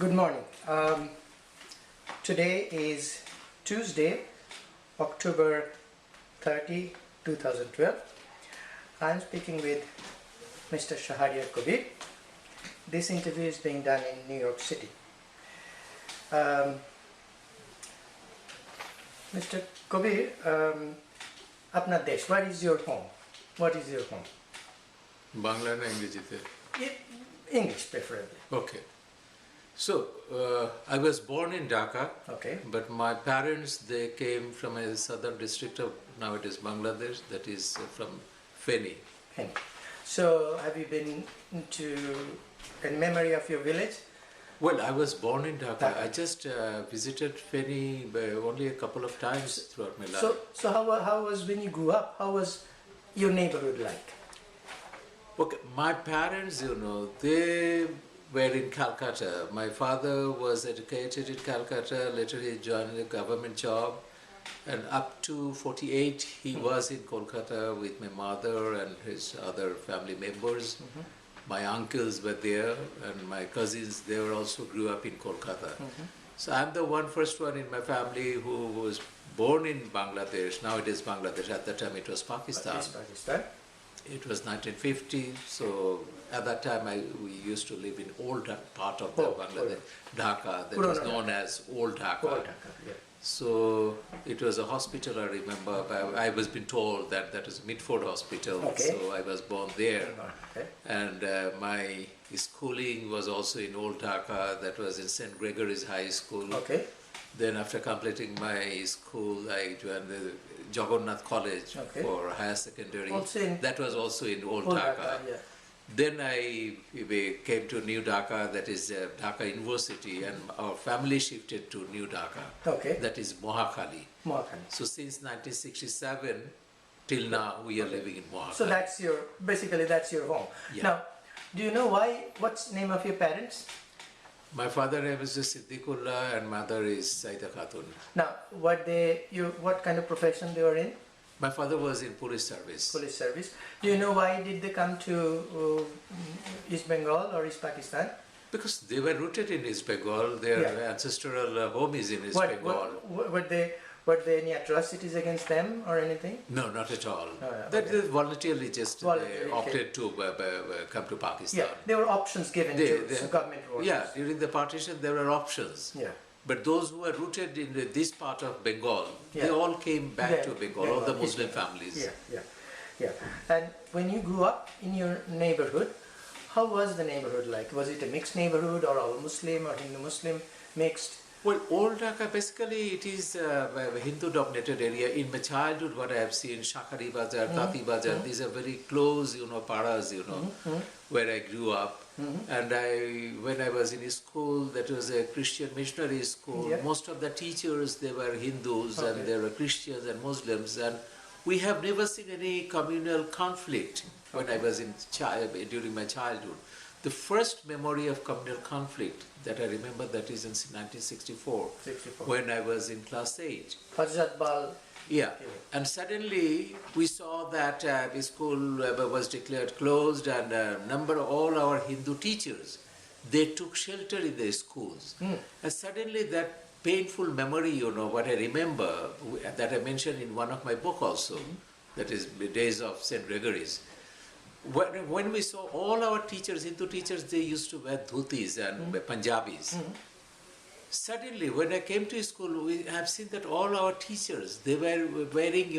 Good morning. Today is Tuesday, October 30, 2012. I am speaking with Mr. Shahriar Kabir. This interview is being done in New York City. Mr. Kabir, apna desh, where is your home? What is your home? Bangla na English? English preferably. Okay. So, I was born in Dhaka, Okay. but my parents, they came from a southern district of, now it is Bangladesh, that is from Feni. Okay. So, have you been in memory of your village? Well, I was born in Dhaka. I just visited Feni only a couple of times throughout my life. So how was when you grew up? How was your neighborhood like? Okay, my parents, they were in Calcutta. My father was educated in Calcutta, later he joined a government job, and up to 48 he was in Kolkata with my mother and his other family members. My uncles were there and my cousins, they were also grew up in Kolkata. So I'm the first one in my family who was born in Bangladesh. Now it is Bangladesh, at that time it was Pakistan. Pakistan. It was 1950, so at that time we used to live in old part of the Bangladesh, Dhaka, that was known as Old Dhaka. Old Dhaka, yeah. So it was a hospital, I remember. I was been told that that was Mitford Hospital, Okay. So I was born there. Okay. And my schooling was also in Old Dhaka, that was in St. Gregory's High School. Okay. Then after completing my school, I joined the Jagannath College for higher secondary. That was also in Old Dhaka. Yeah. Then I came to New Dhaka, that is Dhaka University, and our family shifted to New Dhaka. Okay. That is Mohakhali. Mohakhali. So since 1967 till now, we are living in Mohakhali. So that's your home. Yeah. Now, do you know what's the name of your parents? My father name is Siddiqullah and mother is Saida Khatun. Now, what kind of profession they were in? My father was in police service. Police service. Do you know why did they come to East Bengal or East Pakistan? Because they were rooted in East Bengal. Their ancestral home is in East Bengal. Were there any atrocities against them or anything? No, not at all. Okay. They voluntarily just opted to come to Pakistan. Yeah, there were options given to government workers. Yeah, during the partition there were options. Yeah. But those who were rooted in this part of Bengal, they all came back to Bengal, all the Muslim families. Yeah. And when you grew up in your neighborhood, how was the neighborhood like? Was it a mixed neighborhood or all Muslim or Hindu-Muslim mixed? Well, Old Dhaka, basically it is a Hindu-dominated area. In my childhood, what I have seen, Shakari Bazar, Tati Bazar, these are very close, paras, where I grew up. And when I was in school, that was a Christian missionary school. Yeah. Most of the teachers, they were Hindus and they were Christians and Muslims. And we have never seen any communal conflict when I was during my childhood. The first memory of communal conflict that I remember, that is in 1964, when I was in class 8. Fajrat Bal. Yeah, and suddenly we saw that the school was declared closed, and a number of all our Hindu teachers, they took shelter in their schools. And suddenly that painful memory, what I remember, that I mentioned in one of my books also, that is the Days of St. Gregory's. When we saw all our teachers, Hindu teachers, they used to wear dhotis and Punjabis. Suddenly, when I came to school, we have seen that all our teachers, they were wearing,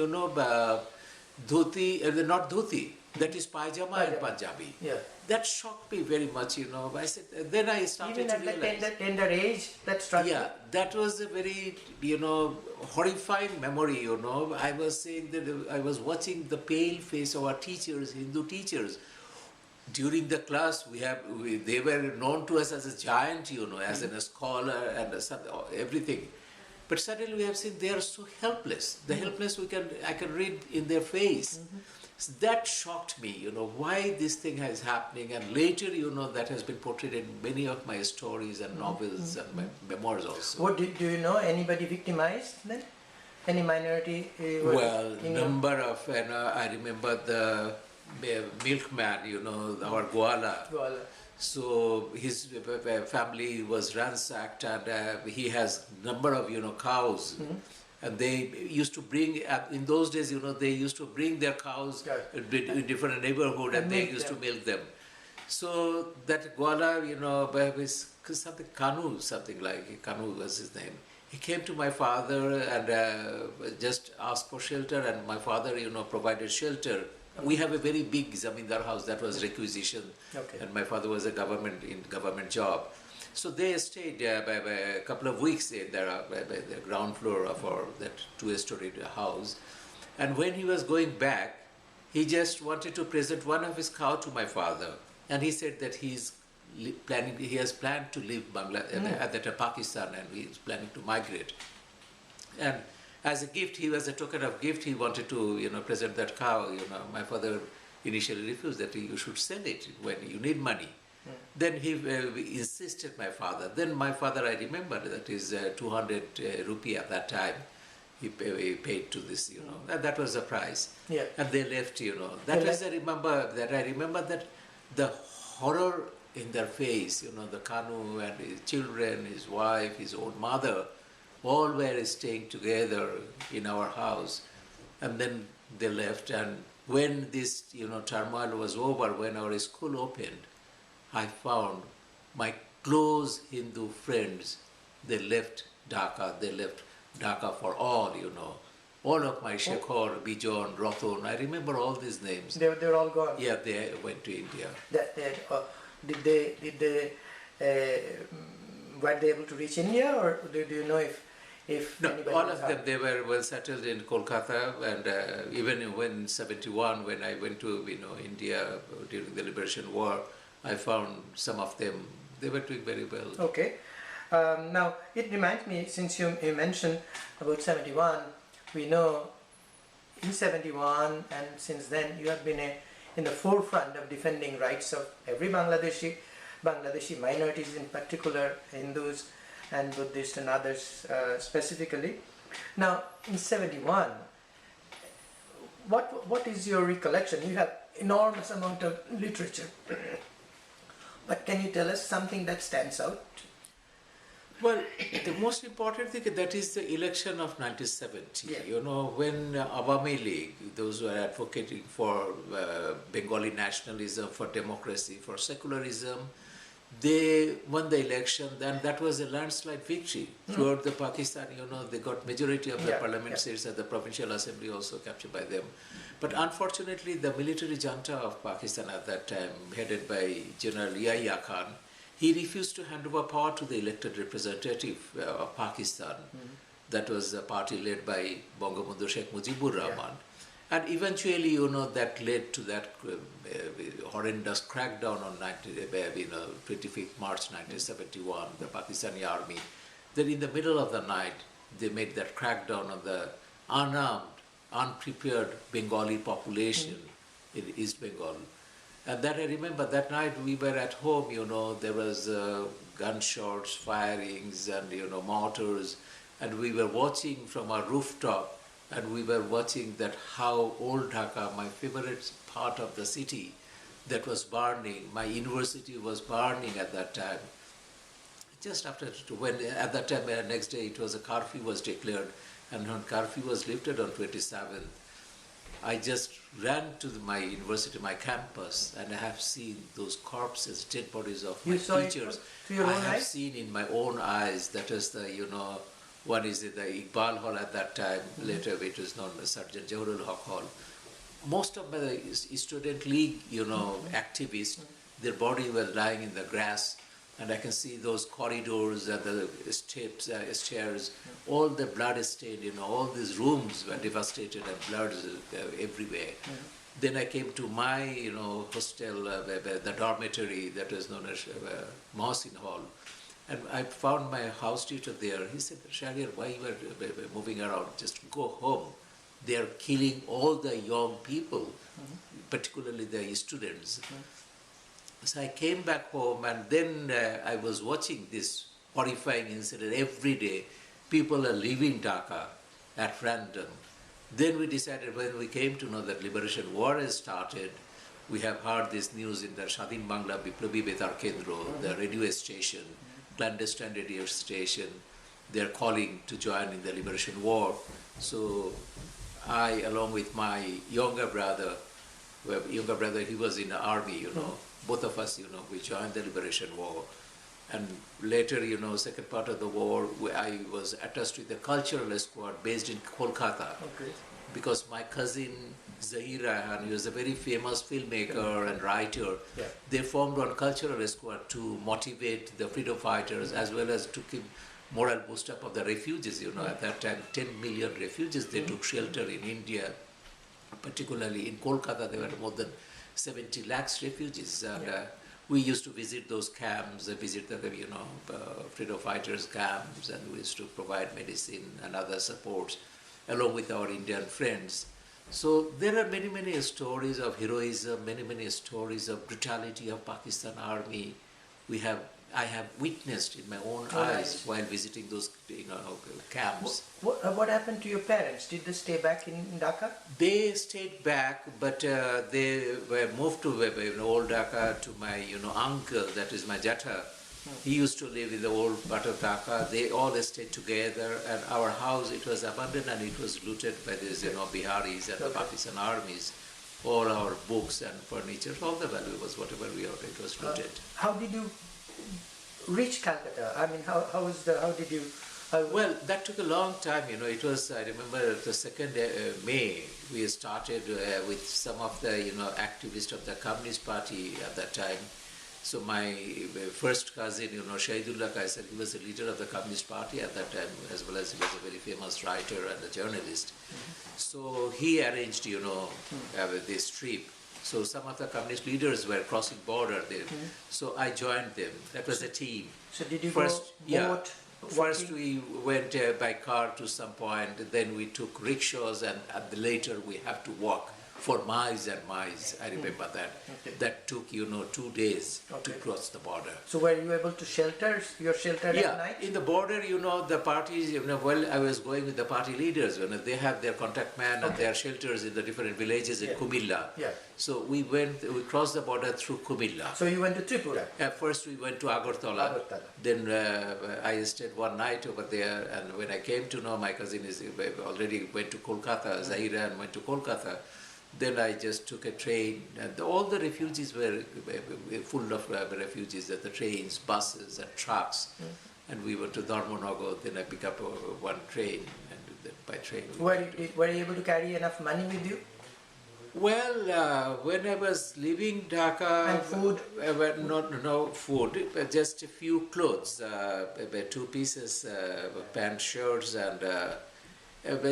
dhoti, not dhoti, that is pajama and Punjabi. Yeah. That shocked me very much, I said, then I started Even to at realize. that tender age, that struck Yeah, that was a very, horrifying memory, I was saying that I was watching the pale face of our teachers, Hindu teachers. During the class, they were known to us as a giant, as a scholar and everything. But suddenly we have seen they are so helpless. The helplessness I can read in their face. So that shocked me, why this thing is happening. And later, that has been portrayed in many of my stories and novels and my memoirs also. What do you know? Anybody victimized then? Any minority? Well, number of, I remember the milkman, our Goala. So his family was ransacked, and he has number of cows, and they used to bring in those days they used to bring their cows in different neighborhood, and they used to milk them. So that Gwala, was something Kanu, something like Kanu was his name. He came to my father and just asked for shelter, and my father provided shelter. We have a very big zamindar house that was requisition, and my father was a government job. So they stayed by a couple of weeks in the ground floor of that two-story house. And when he was going back, he just wanted to present one of his cow to my father, and he said that he has planned to leave Bangladesh at that Pakistan, and he is planning to migrate. And as a gift, as a token of gift, he wanted to, present that cow. My father initially refused that you should sell it when you need money. Then he insisted, my father. Then my father, I remember, that is 200 rupee at that time. He paid to this, and that was the price. Yeah. And they left, I remember that the horror in their face, the Kanu and his children, his wife, his own mother, all were staying together in our house. And then they left, and when this turmoil was over, when our school opened, I found my close Hindu friends, they left Dhaka for all, all of my Shekhar, Bijon, Ratan, I remember all these names. They were all gone. Yeah, they went to India. Did they were they able to reach India, or do you know if no, anybody all was of them, they were well settled in Kolkata, and even when 71, when I went to India during the Liberation War, I found some of them, they were doing very well. Okay. Now, it reminds me, since you mentioned about 71, we know in 71 and since then you have been in the forefront of defending rights of every Bangladeshi minorities, in particular Hindus and Buddhists and others specifically. Now, in 71, what is your recollection? You have enormous amount of literature, but can you tell us something that stands out? Well, the most important thing, that is the election of 1970. Yeah. When Awami League, those who are advocating for Bengali nationalism, for democracy, for secularism, they won the election, and that was a landslide victory. Throughout the Pakistan, they got majority of the parliament seats, and the provincial assembly also captured by them. But unfortunately, the military junta of Pakistan at that time, headed by General Yahya Khan, he refused to hand over power to the elected representative of Pakistan. That was a party led by Bangabandhu Sheikh Mujibur Rahman. And eventually, that led to that horrendous crackdown on 25th March 1971, the Pakistani army. Then in the middle of the night, they made that crackdown on the unarmed, unprepared Bengali population in East Bengal. And that I remember that night we were at home, there was gunshots, firings, and mortars, and we were watching from our rooftop, and we were watching that how old Dhaka, my favorite part of the city, that was burning. My university was burning at that time. Just after, at that time, next day, it was a curfew was declared, and when curfew was lifted on 27th, I just ran to my university, my campus, and I have seen those corpses, dead bodies of my teachers. I have seen in my own eyes. That is the, one is in the Iqbal Hall at that time, later it was known as Sergeant Jawharul Haq Hall. Most of my student league, activists, their body were lying in the grass, and I can see those corridors and the steps, stairs, all the blood stained, all these rooms were devastated and blood everywhere. Then I came to my, hostel, the dormitory that was known as Mohsin Hall, and I found my house tutor there. He said, Shahriar, why you are moving around? Just go home. They are killing all the young people, particularly the students. So I came back home, and then I was watching this horrifying incident every day. People are leaving Dhaka at random. Then we decided, when we came to know that Liberation War has started, We have heard this news in the Shadin Bangla Biplobi Betar Kendro, the radio station, clandestine radio station. They're calling to join in the liberation war. So I, along with my younger brother, he was in the army, you know, both of us, you know, we joined the liberation war. And later, you know, second part of the war, I was attached with the cultural squad based in Kolkata. Okay. Because my cousin Zahira, and he was a very famous filmmaker and writer, they formed one cultural squad to motivate the freedom fighters as well as to keep moral boost up of the refugees. You know, at that time, 10 million refugees, they took shelter in India, particularly in Kolkata, there were more than 70 lakhs refugees. And we used to visit those camps, visit the, you know, freedom fighters camps, and we used to provide medicine and other supports along with our Indian friends. So there are many, many stories of heroism, many, many stories of brutality of Pakistan army. I have witnessed in my own eyes while visiting those, you know, camps. What happened to your parents? Did they stay back in Dhaka? They stayed back, but they were moved to old Dhaka to my, you know, uncle, that is my Jatha. He used to live in the old part of Dhaka. They all stayed together, and our house, it was abandoned and it was looted by these, you know, Biharis and the Pakistan armies. All our books and furniture, all the valuables, whatever we owned, it was looted. How did you reach Calcutta? I mean, how did you... Well, that took a long time, you know. It was, I remember the 2nd May, we started with some of the, you know, activists of the Communist Party at that time. So my first cousin, you know, Shahidullah Kaisar, he was the leader of the Communist Party at that time, as well as he was a very famous writer and a journalist. So he arranged, you know, this trip. So some of the communist leaders were crossing border there. So I joined them. That was a team. So did you first, go boat? First we went by car to some point, then we took rickshaws, and later we have to walk for miles and miles. I remember that. Okay. That took, you know, 2 days to cross the border. So were you able to shelter at night? In the border, you know, the parties, you know, well, I was going with the party leaders, you know, they have their contact man and their shelters in the different villages in Kumilla. So we crossed the border through Kumilla. So you went to Tripura? First we went to Agartala. Then I stayed one night over there, and when I came to know my cousin already went to Kolkata, Zahira, and went to Kolkata. Then I just took a train, and all the refugees were full of refugees at the trains, buses, and trucks. And we went to Dharmanagar. Then I picked up one train, and then by train. Were you able to carry enough money with you? Well, when I was leaving Dhaka, and food? No food, just a few clothes, 2 pieces, pant, shirts, and.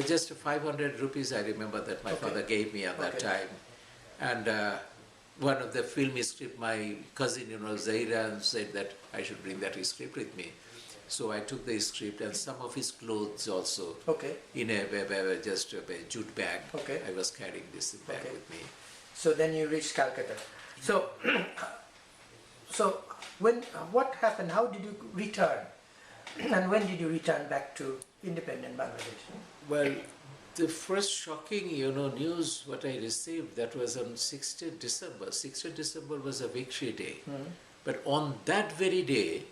Just 500 rupees, I remember that my father gave me at that time. And one of the film script, my cousin, you know, Zahira, said that I should bring that script with me. So I took the script and some of his clothes also in just a jute bag. I was carrying this bag with me. So then you reached Calcutta. So, what happened? How did you return? And when did you return back to independent Bangladesh? Well, the first shocking, you know, news what I received, that was on 16th December. 16th December was a victory day. But on that very day,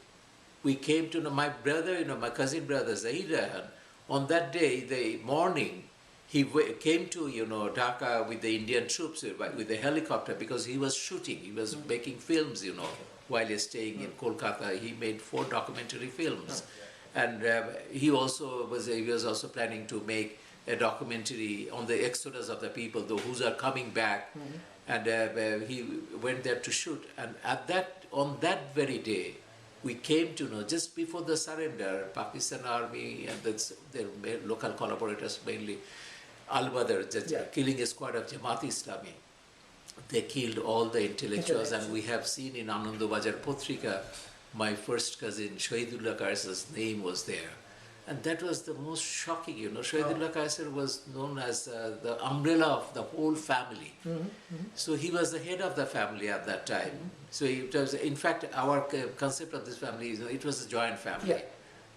we came to know my brother, you know, my cousin brother Zahira, on that day, the morning, he came to, you know, Dhaka with the Indian troops, with the helicopter, because he was shooting, he was making films, you know, while he was staying in Kolkata. He made 4 documentary films. And he was also planning to make a documentary on the exodus of the people, those who are coming back. And he went there to shoot. And on that very day, we came to know, just before the surrender, Pakistan army and their local collaborators, mainly Al-Badr, killing a squad of Jamaat Islami. They killed all the intellectuals, and we have seen in Anandabajar Potrika, my first cousin, Shahidullah Kaisar's name was there. And that was the most shocking, you know. Shahidullah Kaisar was known as the umbrella of the whole family. So he was the head of the family at that time. So it was, in fact, our concept of this family, it was a joint family.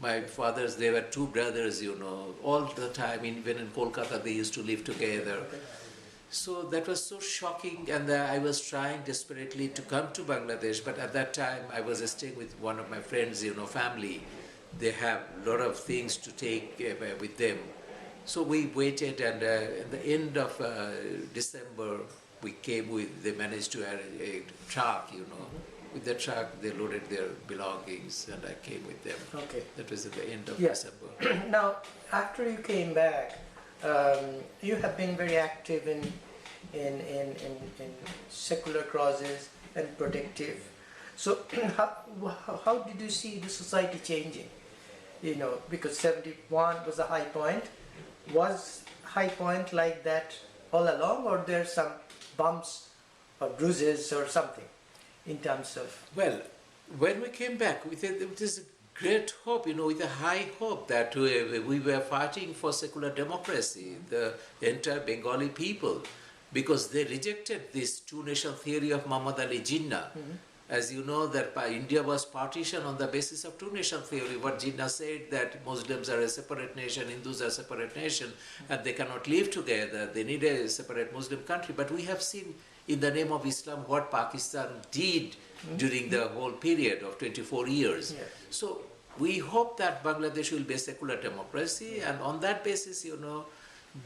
My fathers, they were 2 brothers, you know, all the time, even in Kolkata, they used to live together. So that was so shocking, and I was trying desperately to come to Bangladesh, but at that time I was staying with one of my friends, family. They have a lot of things to take with them. So we waited, and at the end of December, they managed to add a truck, With the truck, they loaded their belongings, and I came with them. Okay. That was at the end of Yeah. December. Now, after you came back, you have been very active in secular causes and protective. So, how did you see the society changing? Because 71 was a high point. Was high point like that all along, or there some bumps or bruises or something in terms of? Well, when we came back with this great hope, with a high hope that we were fighting for secular democracy, the entire Bengali people, because they rejected this two-nation theory of Muhammad Ali Jinnah. As you know, that India was partitioned on the basis of two-nation theory. What Jinnah said, that Muslims are a separate nation, Hindus are a separate nation, and they cannot live together. They need a separate Muslim country. But we have seen in the name of Islam what Pakistan did during the whole period of 24 years. Yeah. So we hope that Bangladesh will be a secular democracy, and on that basis,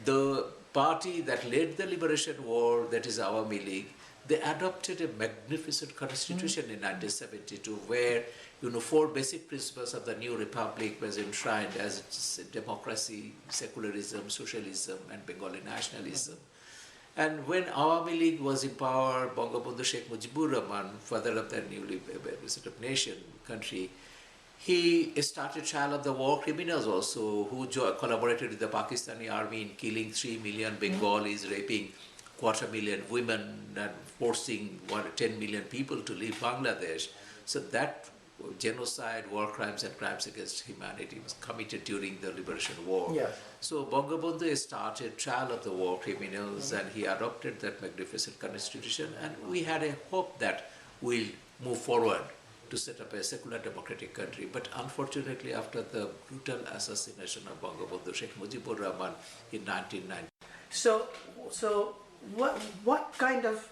the party that led the liberation war, that is Awami League, they adopted a magnificent constitution in 1972 where, 4 basic principles of the new republic was enshrined as democracy, secularism, socialism, and Bengali nationalism. And when Awami League was in power, Bangabandhu Sheikh Mujibur Rahman, father of the newly set up country, he started trial of the war criminals also, who collaborated with the Pakistani army in killing 3 million Bengalis, raping 250,000 women, and forcing 10 million people to leave Bangladesh. So that genocide, war crimes, and crimes against humanity was committed during the liberation war. Yeah. So Bangabandhu started trial of the war criminals, and he adopted that magnificent constitution, and we had a hope that we'll move forward to set up a secular democratic country. But unfortunately, after the brutal assassination of Bangabandhu Sheikh Mujibur Rahman in 1990. So what kind of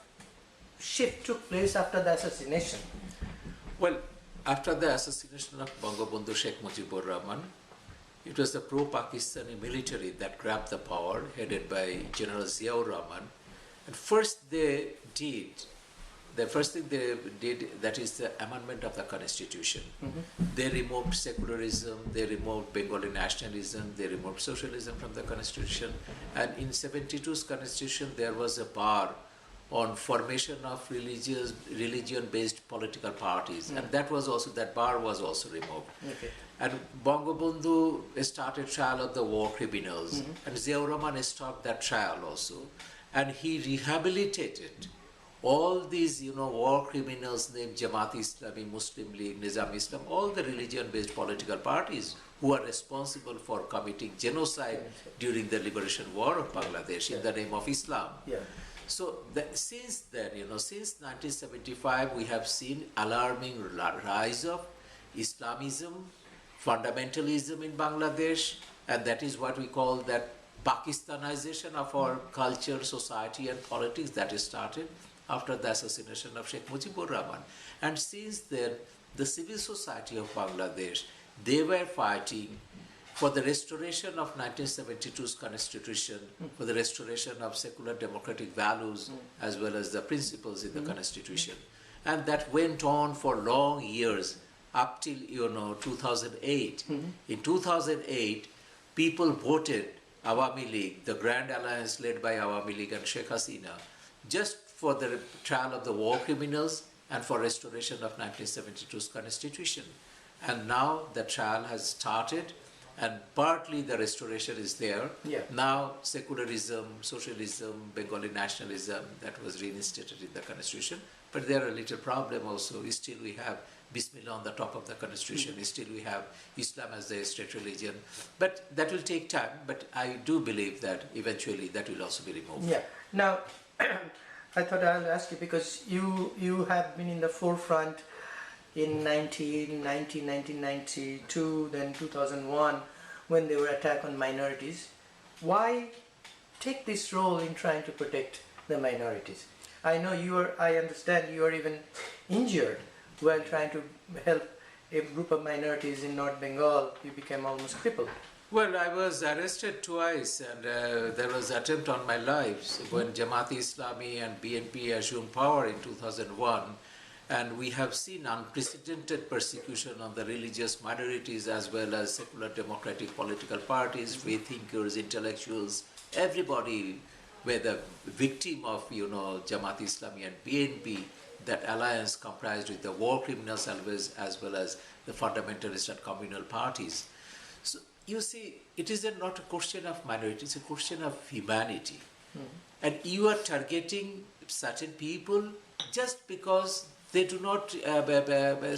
shift took place after the assassination? Well, after the assassination of Bangabandhu Sheikh Mujibur Rahman, it was the pro-Pakistani military that grabbed the power, headed by General Ziaur Rahman. And the first thing they did, that is the amendment of the constitution. They removed secularism, they removed Bengali nationalism, they removed socialism from the constitution. And in 72's constitution, there was a bar on formation of religion-based political parties, and that bar was also removed. Okay. And Bangabandhu started trial of the war criminals, and Ziaur Rahman stopped that trial also, and he rehabilitated all these, war criminals named Jamaat-e-Islami, Muslim League, Nizam-Islam, all the religion-based political parties who are responsible for committing genocide during the liberation war of Bangladesh in the name of Islam. Yeah. So since then, since 1975, we have seen alarming rise of Islamism, fundamentalism in Bangladesh, and that is what we call that Pakistanization of our culture, society, and politics that started after the assassination of Sheikh Mujibur Rahman. And since then, the civil society of Bangladesh, they were fighting for the restoration of 1972's constitution, for the restoration of secular democratic values, as well as the principles in the constitution. And that went on for long years, up till 2008. In 2008, people voted Awami League, the Grand Alliance led by Awami League and Sheikh Hasina, just for the trial of the war criminals and for restoration of 1972's constitution. And now the trial has started, and partly the restoration is there. Yeah. Now secularism, socialism, Bengali nationalism, that was reinstated in the constitution. But there are a little problem also. Still we have Bismillah on the top of the constitution. Still we have Islam as the state religion. But that will take time. But I do believe that eventually that will also be removed. Yeah. Now, I thought I'll ask you, because you have been in the forefront in 1992, then 2001, when they were attacked on minorities. Why take this role in trying to protect the minorities. I understand you are even injured while trying to help a group of minorities in North Bengal. You became almost crippled. Well, I was arrested twice, and there was attempt on my life when Jamaat-e-Islami and BNP assumed power in 2001, and we have seen unprecedented persecution of the religious minorities as well as secular democratic political parties, free thinkers, intellectuals, everybody were the victim of, Jamaat-e-Islami and BNP, that alliance comprised with the war criminals as well as the fundamentalist and communal parties. So you see, it is not a question of minority, it's a question of humanity. And you are targeting certain people just because they do not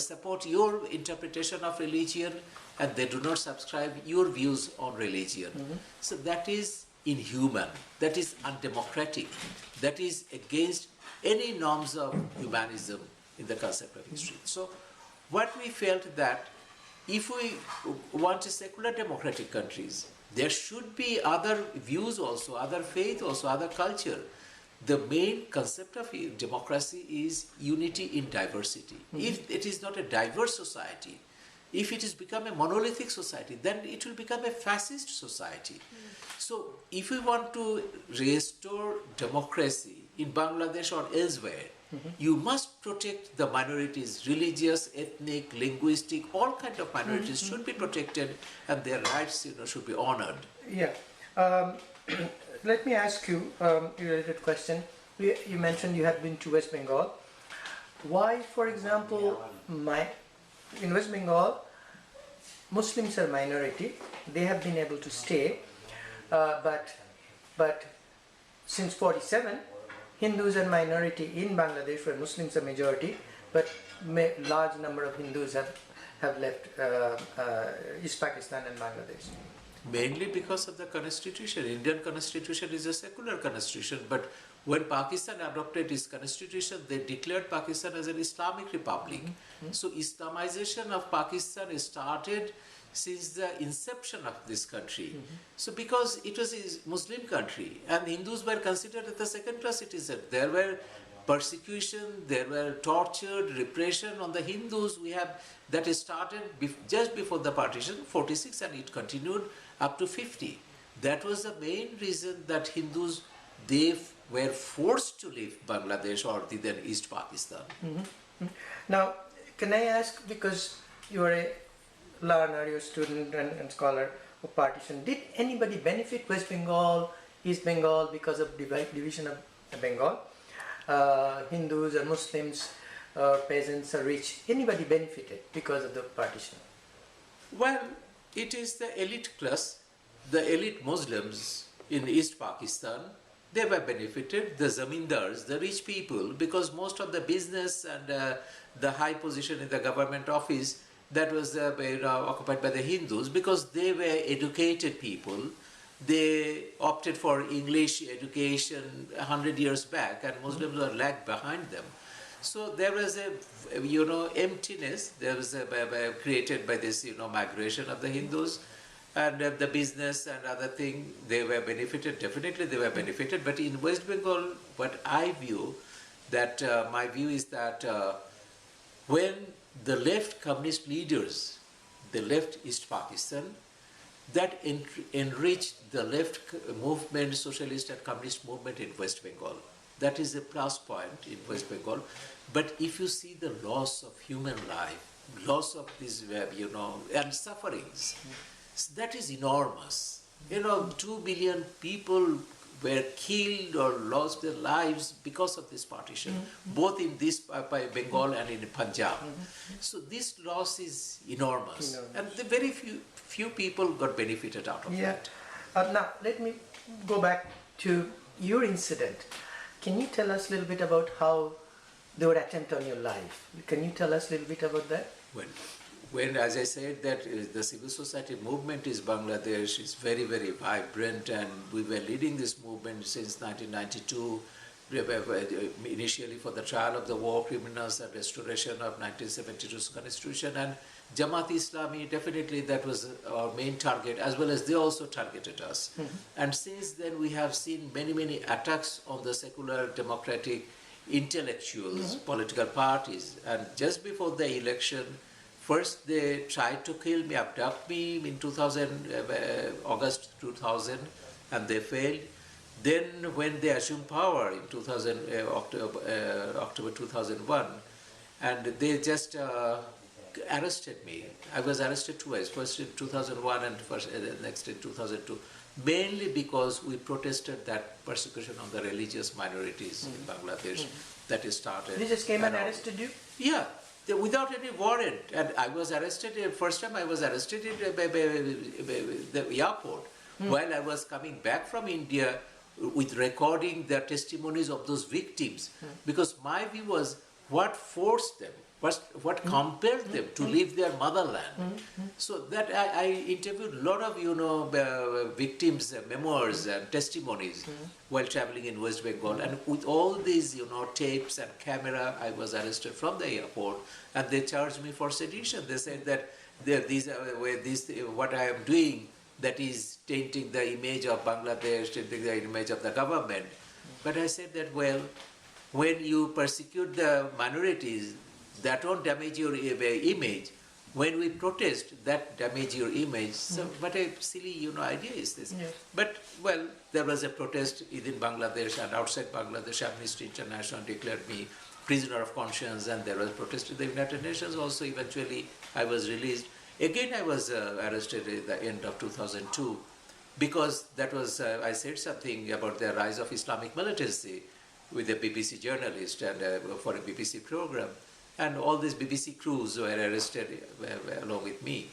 support your interpretation of religion and they do not subscribe your views on religion. So that is inhuman, that is undemocratic, that is against any norms of humanism in the concept of history. So what we felt that if we want a secular democratic countries, there should be other views also, other faith also, other culture. The main concept of democracy is unity in diversity. If it is not a diverse society, if it has become a monolithic society, then it will become a fascist society. So if we want to restore democracy in Bangladesh or elsewhere, you must protect the minorities, religious, ethnic, linguistic, all kinds of minorities should be protected and their rights should be honored. Yeah. Let me ask you a related question. You mentioned you had been to West Bengal. Why, for example, in West Bengal, Muslims are minority. They have been able to stay, but since 47, Hindus are minority in Bangladesh, where Muslims are majority, but large number of Hindus have left East Pakistan and Bangladesh. Mainly because of the constitution. Indian constitution is a secular constitution, but when Pakistan adopted its constitution, they declared Pakistan as an Islamic republic. So Islamization of Pakistan started since the inception of this country. So because it was a Muslim country and Hindus were considered as the second-class citizen, there were persecution, there were torture, repression on the Hindus that started just before the partition, 46, and it continued up to 50. That was the main reason that Hindus, they were forced to leave Bangladesh or then East Pakistan. Now, can I ask, because you are a learner, you're a student and scholar of partition, did anybody benefit West Bengal, East Bengal because of division of Bengal? Hindus or Muslims or peasants or rich, anybody benefited because of the partition? Well, it is the elite class, the elite Muslims in East Pakistan. They were benefited, the zamindars, the rich people, because most of the business and the high position in the government office, that was occupied by the Hindus, because they were educated people. They opted for English education 100 years back, and Muslims were lagged behind them. So there was a, emptiness. There was created by this, migration of the Hindus, and the business and other thing. They were benefited. Definitely, they were benefited. But in West Bengal, what I view, that my view is that when the left communist leaders, they left East Pakistan, that enriched the left movement, socialist and communist movement in West Bengal. That is a plus point in West Bengal. But if you see the loss of human life, loss of this, and sufferings, that is enormous. 2 billion people were killed or lost their lives because of this partition, both in this Bengal and in Punjab. So this loss is enormous. And the very few people got benefited out of that. Now, let me go back to your incident. Can you tell us a little bit about how they would attempt on your life? Can you tell us a little bit about that? When, as I said, that the civil society movement is Bangladesh is very, very vibrant, and we were leading this movement since 1992, initially for the trial of the war criminals and restoration of 1972's constitution, and Jamaat Islami, definitely that was our main target, as well as they also targeted us. And since then we have seen many attacks on the secular democratic intellectuals, political parties, and just before the election, first they tried to kill me, abduct me in August 2000, and they failed. Then when they assumed power in October 2001, and they just arrested me. I was arrested twice, first in 2001 and next in 2002, mainly because we protested that persecution of the religious minorities in Bangladesh that is started. They just came and arrested you? Yeah, without any warrant. And I was arrested, first time I was arrested in the airport while I was coming back from India with recording the testimonies of those victims. Because my view was what forced them, what compelled them to leave their motherland. So that I interviewed a lot of victims' memoirs and testimonies while traveling in West Bengal, and with all these tapes and camera, I was arrested from the airport, and they charged me for sedition. They said that what I am doing, that is tainting the image of Bangladesh, tainting the image of the government. But I said that, well, when you persecute the minorities, that won't damage your image. When we protest, that damage your image. So what a silly idea is this. Yes. But, well, there was a protest within Bangladesh, and outside Bangladesh, Amnesty International declared me prisoner of conscience, and there was protest in the United Nations also. Eventually, I was released. Again, I was arrested at the end of 2002 because that was, I said something about the rise of Islamic militancy with a BBC journalist and for a BBC program. And all these BBC crews were arrested along with me.